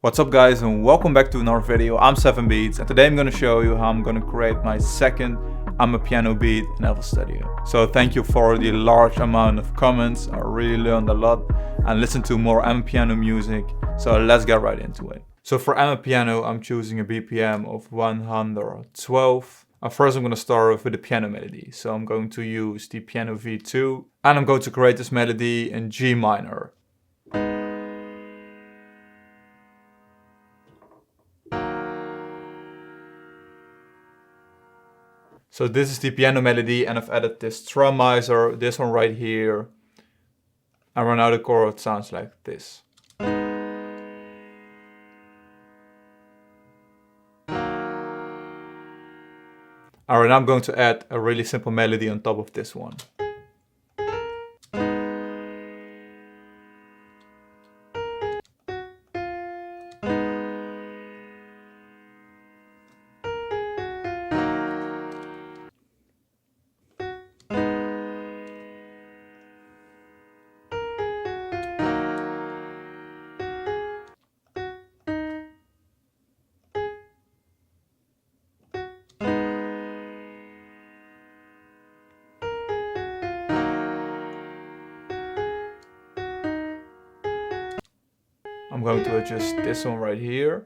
What's up guys, and welcome back to another video. I'm 7beats and today I'm going to show you how I'm going to create my second Amapiano beat in FL Studio. So thank you for the large amount of comments. I really learned a lot and listened to more Amapiano music. So let's get right into it. So for Amapiano I'm choosing a BPM of 112. First I'm going to start with the piano melody. So I'm going to use the piano V2 and I'm going to create this melody in G minor. So this is the piano melody and I've added this strumizer, this one right here. And right now the chord sounds like this. Alright, now I'm going to add a really simple melody on top of this one. I'm going to adjust this one right here.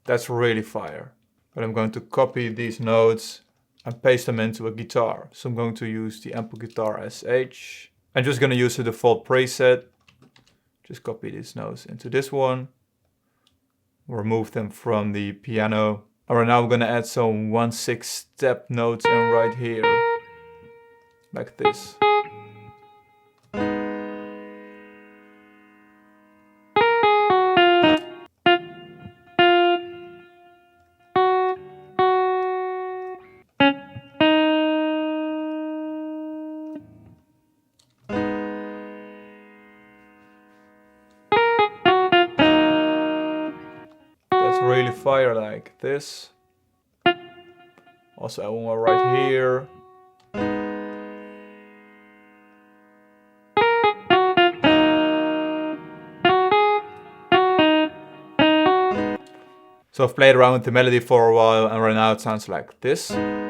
That's really fire. But I'm going to copy these notes and paste them into a guitar. So I'm going to use the Amp Guitar SH. I'm just going to use the default preset. Just copy these notes into this one. Remove them from the piano. Alright, now I'm going to add some 1/6 step notes in right here. Like this. That's really fire, like this. Also, I want one right here. So I've played around with the melody for a while and right now it sounds like this. And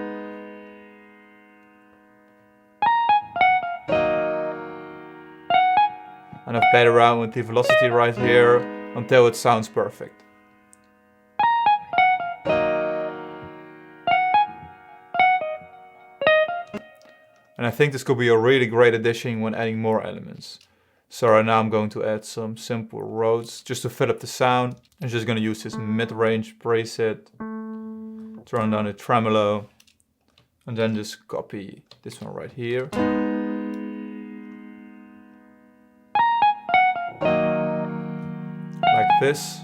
I've played around with the velocity right here until it sounds perfect. And I think this could be a really great addition when adding more elements. So right now I'm going to add some simple Rhodes just to fill up the sound. I'm just going to use this mid-range preset, turn down the tremolo, and then just copy this one right here. Like this.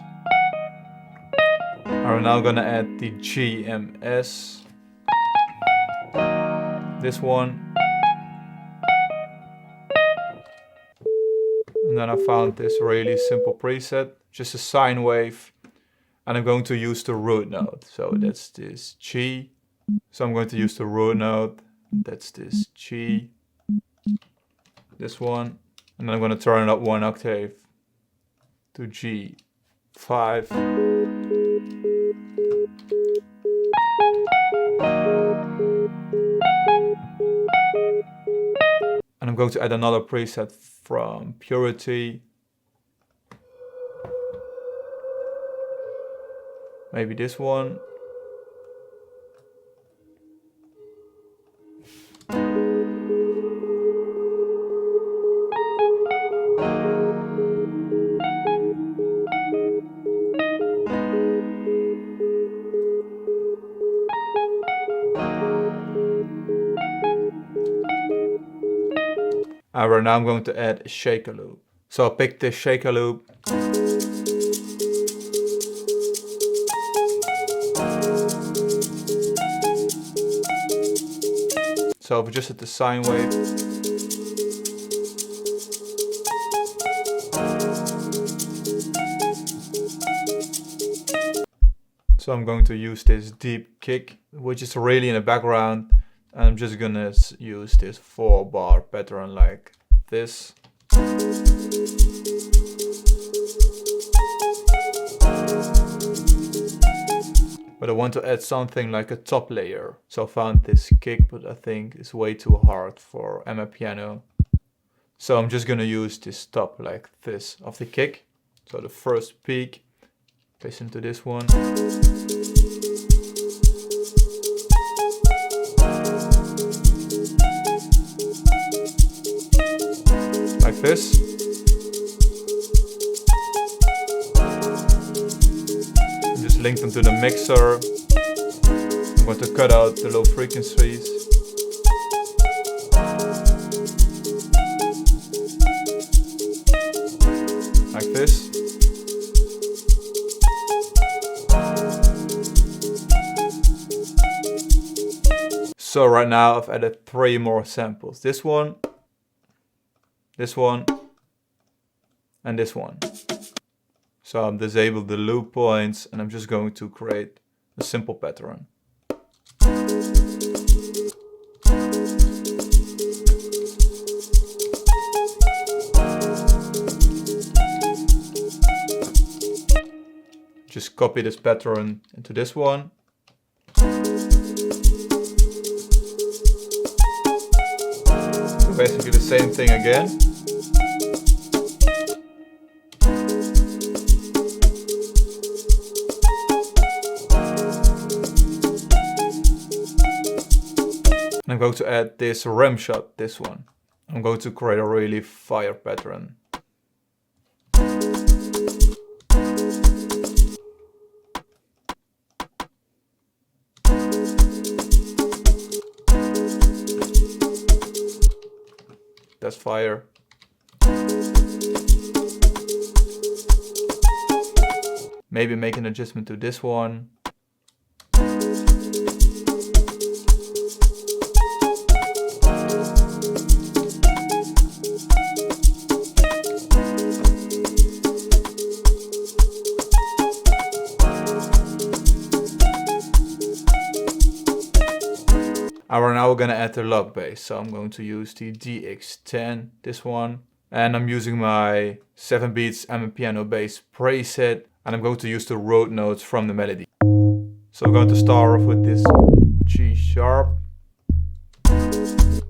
I'm now going to add the GMS, this one. And then I found this really simple preset, just a sine wave. And I'm going to use the root note. So that's this G. So I'm going to use the root note. That's this G. This one. And then I'm going to turn it up one octave to G5. And I'm going to add another preset from Purity. Maybe this one. Right now I'm going to add a shaker loop. So I'll pick this shaker loop. So I've adjusted the sine wave. So I'm going to use this deep kick, which is really in the background, And I'm just gonna use this 4-bar pattern like this. But I want to add something like a top layer. So I found this kick, but I think it's way too hard for Amapiano. So I'm just gonna use this top like this of the kick. So the first peak, place into this one. Like this. And just link them to the mixer. I'm going to cut out the low frequencies. Like this. So right now I've added 3 more samples. This one, and this one. So I've disabled the loop points and I'm just going to create a simple pattern. Just copy this pattern into this one. So basically the same thing again. I'm going to add this rim shot, this one. I'm going to create a really fire pattern. That's fire. Maybe make an adjustment to this one. And we're now gonna add the log bass. So I'm going to use the DX10, this one. And I'm using my 7 beats Amapiano bass preset. And I'm going to use the Rhodes notes from the melody. So I'm going to start off with this G sharp. And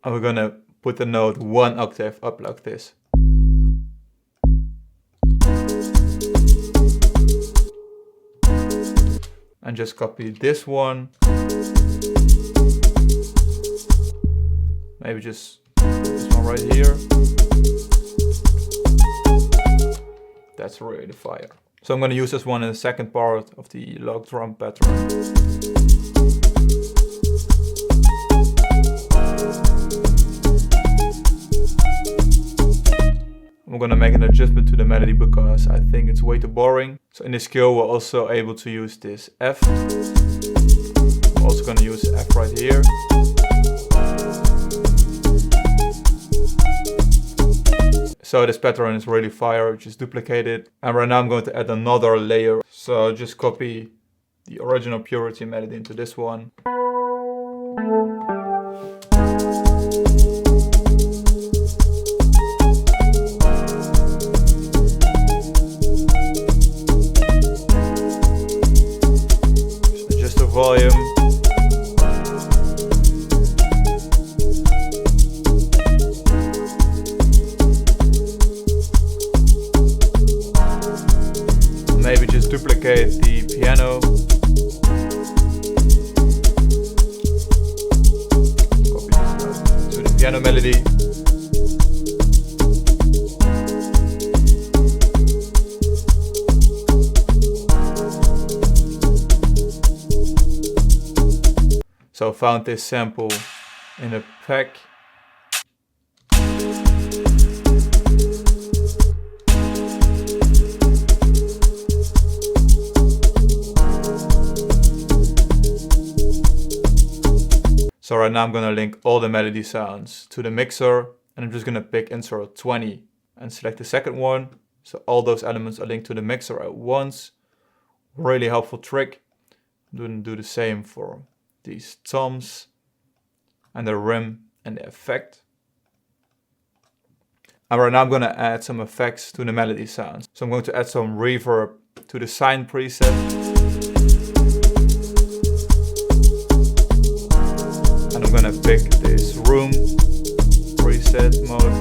we're gonna put the note 1 octave up like this. And just copy this one. Maybe just put this one right here. That's really fire. So I'm going to use this one in the second part of the log drum pattern. I'm going to make an adjustment to the melody because I think it's way too boring. So in this scale we're also able to use this F. I'm also going to use F right here. So this pattern is really fire, just duplicate it. And right now I'm going to add another layer. So just copy the original Purity melody into this one. Adjust the volume. Maybe just duplicate the piano. Copy this to the piano melody. So I found this sample in a pack. So right now I'm going to link all the melody sounds to the mixer and I'm just going to pick insert 20 and select the second one. So all those elements are linked to the mixer at once. Really helpful trick. I'm going to do the same for these toms. and the rim and the effect. And right now I'm going to add some effects to the melody sounds. So I'm going to add some reverb to the sine preset. And I'm going to pick this room preset mode.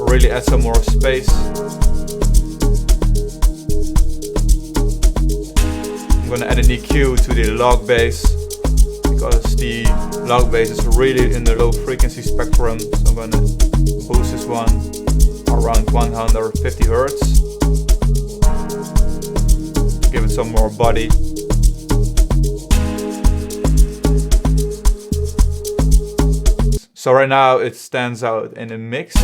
Really add some more space. I'm going to add an EQ to the log bass, because the log bass is really in the low frequency spectrum. So I'm going to boost this one around 150 Hertz. Give it some more body. So right now it stands out in a mix.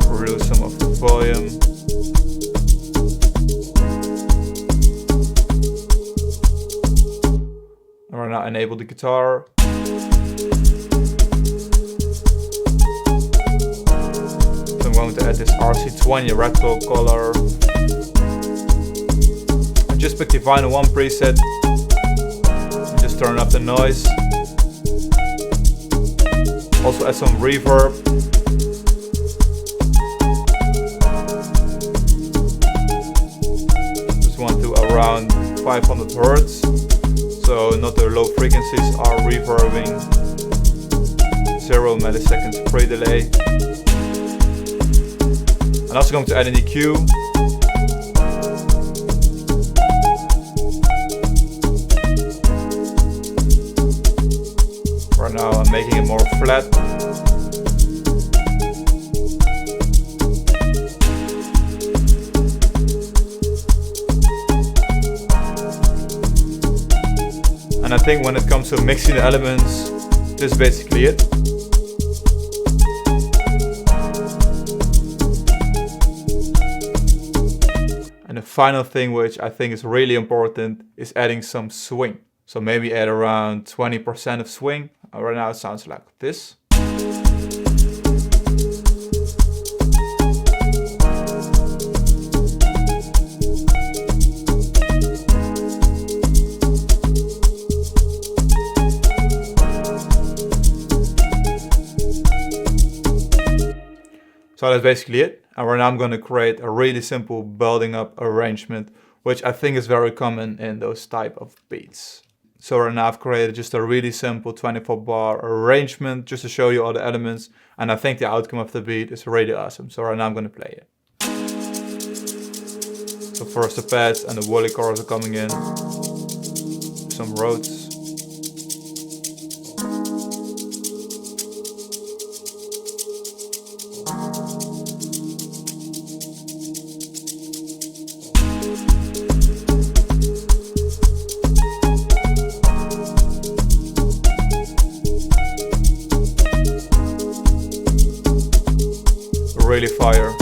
Reduce some of the volume. And right now enable the guitar. So I'm going to add this RC20 retro color. I just picked the Vinyl 1 preset. Just turn up the noise. Also add some reverb. Just want to around 500 Hertz. So not the low frequencies are reverbing. 0 milliseconds pre-delay. I'm also going to add an EQ. Right now I'm making it more flat. And I think when it comes to mixing the elements, this is basically it. And the final thing, which I think is really important, is adding some swing. So maybe add around 20% of swing. Right now it sounds like this. So that's basically it. And right now I'm going to create a really simple building up arrangement, which I think is very common in those type of beats. So right now I've created just a really simple 24 bar arrangement just to show you all the elements, and I think the outcome of the beat is really awesome. So right now I'm going to play it. So first the pads and the Wooly chorus are coming in. Some Rhodes. Really fire.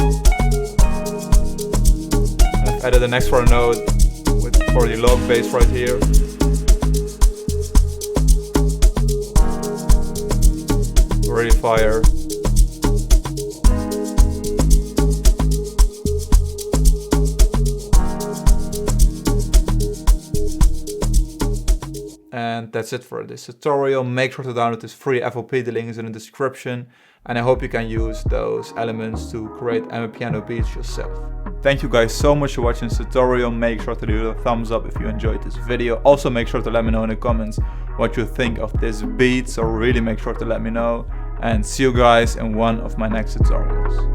I've added an extra note for the log bass right here. Really fire. And that's it for this tutorial. Make sure to download this free FLP, the link is in the description. And I hope you can use those elements to create Amapiano beats yourself. Thank you guys so much for watching this tutorial. Make sure to do a thumbs up if you enjoyed this video. Also make sure to let me know in the comments what you think of this beat. So really make sure to let me know. And see you guys in one of my next tutorials.